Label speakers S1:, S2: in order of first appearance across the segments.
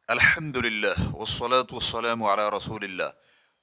S1: अल्हम्दुलिल्लाह वस्सलातु वस्सलामु अला रसूलिल्लाह।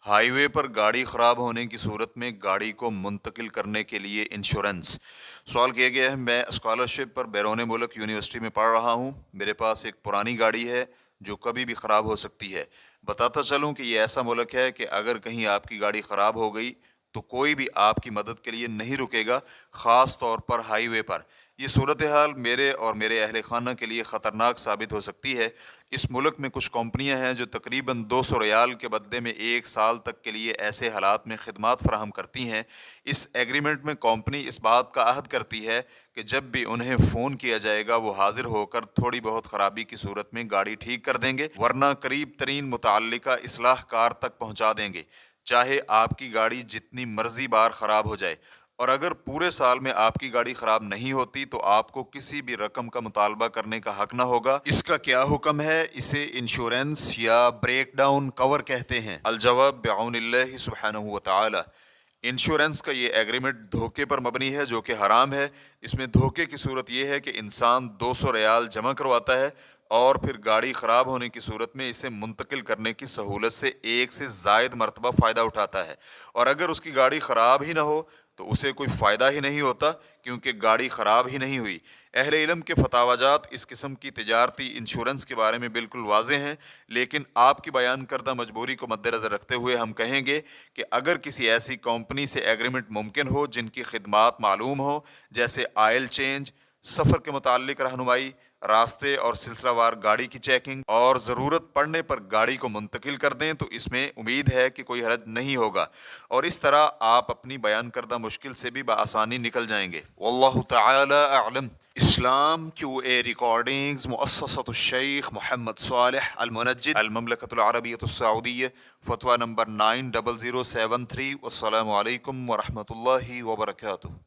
S1: हाईवे पर गाड़ी ख़राब होने की सूरत में गाड़ी को मुंतकिल करने के लिए इंश्योरेंस। सवाल किया गया है, मैं स्कॉलरशिप पर बैरून मुल्क यूनिवर्सिटी में पढ़ रहा हूँ। मेरे पास एक पुरानी गाड़ी है जो कभी भी ख़राब हो सकती है। बताता चलूँ कि ये ऐसा मुल्क है कि अगर कहीं आपकी गाड़ी ख़राब हो गई तो कोई भी आपकी मदद के लिए नहीं रुकेगा, ख़ास तौर पर हाईवे पर। ये सूरत हाल मेरे और मेरे अहल खाना के लिए ख़तरनाक साबित हो सकती है। इस मुल्क में कुछ कंपनियां हैं जो तकरीबन 200 रियाल के बदले में 1 साल तक के लिए ऐसे हालात में खिदमात फराहम करती हैं। इस एग्रीमेंट में कंपनी इस बात का अहद करती है कि जब भी उन्हें फ़ोन किया जाएगा वो हाजिर होकर थोड़ी बहुत ख़राबी की सूरत में गाड़ी ठीक कर देंगे, वरना करीब तरीन मुतअल्लिका इस्लाहकार तक पहुँचा देंगे, चाहे आपकी गाड़ी जितनी मर्जी बार ख़राब हो जाए। और अगर पूरे साल में आपकी गाड़ी ख़राब नहीं होती तो आपको किसी भी रकम का मुतालबा करने का हक ना होगा। इसका क्या हुक्म है? इसे इंश्योरेंस या ब्रेक डाउन कवर कहते हैं। अल-जवाब बिअौनिल्लाहि सुब्हानहु व तआला। इंश्योरेंस का ये एग्रीमेंट धोखे पर मबनी है, जो कि हराम है। इसमें धोखे की सूरत यह है कि इंसान 200 रियाल जमा करवाता है और फिर गाड़ी ख़राब होने की सूरत में इसे मुंतकिल करने की सहूलत से एक से ज़ायद मरतबा फ़ायदा उठाता है। और अगर उसकी गाड़ी ख़राब ही ना हो तो उसे कोई फ़ायदा ही नहीं होता, क्योंकि गाड़ी ख़राब ही नहीं हुई। अहले इल्म के फतावाजात इस किस्म की तिजारती इंश्योरेंस के बारे में बिल्कुल वाज़ेह हैं, लेकिन आपकी बयान करदा मजबूरी को मद्देनज़र रखते हुए हम कहेंगे कि अगर किसी ऐसी कंपनी से एग्रीमेंट मुमकिन हो जिनकी खिदमात मालूम हो, जैसे आयल चेंज, सफ़र के मुताल्लिक रहनुमाई, रास्ते और सिलसिलावार गाड़ी की चेकिंग, और ज़रूरत पड़ने पर गाड़ी को मुंतकिल कर दें, तो इसमें उम्मीद है कि कोई हरज नहीं होगा और इस तरह आप अपनी बयान करदा मुश्किल से भी बआसानी निकल जाएंगे। वल्लाहु तआला अअलम। इस्लाम QA रिकॉर्डिंग्स मुअस्ससतुश शेख मोहम्मद सालेह अल मुनज्जिद अल ममलकतुल अरबिय्यतुस सऊदिय्या, फतवा नंबर 90073। वस्सलामु अलैकुम व रहमतुल्लाहि व बरकातुहू।